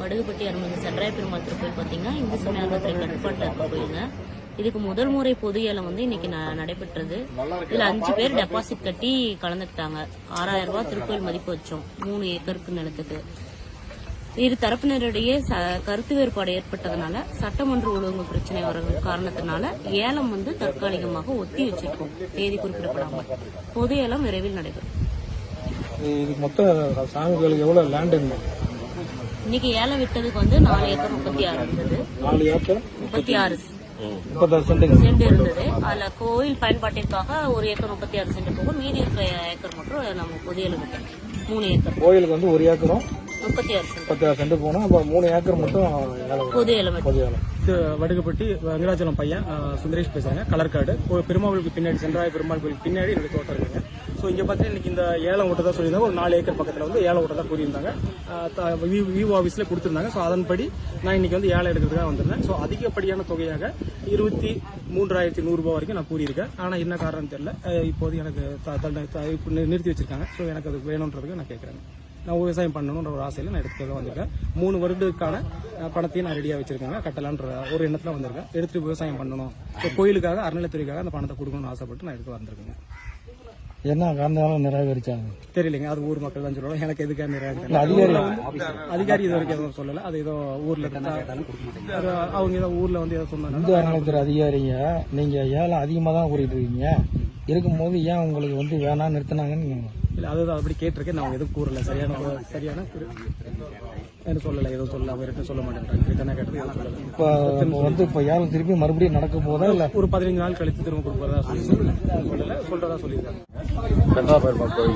வடுகுப்பட்டி அருள்மிகு சென்றாய பெருமாள் திருக்கோயில் பார்த்தீங்கன்னா இந்து சமய அறநிலையத்துறை கட்டுப்பாட்டில் இருக்க கோயிலுங்க. இதுக்கு முதல் முறை பொது ஏலம் இன்னைக்கு நடைபெற்றது. இதுல 5 பேர் டெபாசிட் கட்டி கலந்துக்கிட்டாங்க. 6000 ரூபாய் திருக்கோயில் மதிப்பு வச்சோம் 3 ஏக்கருக்கு நிலத்துக்கு. இரு தரப்பினரிடையே கருத்து வேறுபாடு ஏற்பட்டதுனால சட்டமன்ற ஒழுங்கு பிரச்சனை வர காரணத்தினால ஏலம் தற்காலிகமாக ஒத்தி வச்சிருக்கோம். தேதி குறிப்பிடப்படாமல் பொது ஏலம் விரைவில் நடைபெறும். மொத்த சாமிகளுக்கு எவ்வளவு லேண்ட் இன்னைக்கு ஏலம் விட்டதுக்கு 4 ஏக்கர் 36 இருந்தது. 4 ஏக்கர் 36 சென்ட் இருந்தது. அதுல கோயில் பயன்பாட்டிற்காக 1 ஏக்கர் 36 சென்ட் போக மீதி இருக்கிற ஏக்கர் மட்டும் நம்ம பொது ஏலம் விட்டோம். 3 ஏக்கர் கோயிலுக்கு 1 ஏக்கரும் 36 சென்ட் போனா 3 ஏக்கர் மட்டும் பொது ஏலம். வடுகுப்பட்டி வெங்கடாச்சலம் பையன் சுந்தரேஷ் பேசுறாங்க. கலர்காடு பெருமாளுக்கு பின்னாடி சென்றாய பெருமாள் கோயிலுக்கு பின்னாடி என்னுடைய தோட்டம் இருக்குங்க. ஸோ இங்கே பார்த்தீங்கன்னா இன்னைக்கு இந்த ஏலம் ஓட்ட தான் சொல்லியிருந்தாங்க. ஒரு 4 ஏக்கர் பக்கத்தில் ஏலம் ஓட்ட தான் கூறியிருந்தாங்க. விவோ ஆஃபீஸில் கொடுத்துருந்தாங்க. ஸோ அதன்படி நான் இன்னைக்கு ஏலம் எடுக்கிறதுக்காக வந்திருந்தேன். ஸோ அதிகப்படியான தொகையாக 23,100 ரூபாய் வரைக்கும் நான் கூறியிருக்கேன். ஆனால் என்ன காரணம் தெரியல, இப்போது எனக்கு நிறுத்தி வச்சிருக்காங்க. ஸோ எனக்கு அது வேணுன்றதுக்கு நான் கேட்குறேன். நான் விவசாயம் பண்ணணுன்ற ஒரு ஆசையில் நான் எடுத்துக்க வந்திருக்கேன். 3 வருடத்துக்கான பணத்தையும் நான் ரெடியாக வச்சிருக்கேங்க. கட்டலான்ற ஒரு எண்ணத்தில் வந்திருக்கேன். எடுத்துட்டு விவசாயம் பண்ணணும், இப்போ கோயிலுக்காக அறநிலையத்துறைக்காக அந்த பணத்தை கொடுக்கணும்னு ஆசைப்பட்டு நான் எடுத்து வந்திருக்கேங்க. என்ன காரணம் நிராகரிச்சாங்க தெரியலைங்க. அது ஊர் மக்கள் தான் சொல்லலாம். எனக்கு எதுக்காக நிராகரிச்சாங்க அதிகாரி இது வரைக்கும் எதுவும் சொல்லல. அது ஏதோ ஊர்ல அவங்க ஏதோ ஊர்ல ஏதோ சொன்னாங்க. இந்து அறநிலையத்துறை அதிகாரிங்க நீங்க ஏலம் அதிகமா தான் கூறிட்டு இருக்கீங்க. இருக்கும்போது ஏன் உங்களுக்கு வேணாம் நிறுத்தினாங்கன்னு இல்ல அதுதான் அப்படி கேட்டிருக்கேன். நான் எதுவும் கூறல. சரியான என்ன சொல்லல, எதுவும் சொல்லல. அவர்கிட்ட சொல்ல மாட்டேன் கேட்டது எதுவும் சொல்லல. இப்ப ஏலம் திருப்பி மறுபடியும் நடக்க போதா இல்ல ஒரு 15 நாள் கழித்து திரும்ப கொடுப்பதா சொல்லி சொல்றதா சொல்லியிருக்காங்க.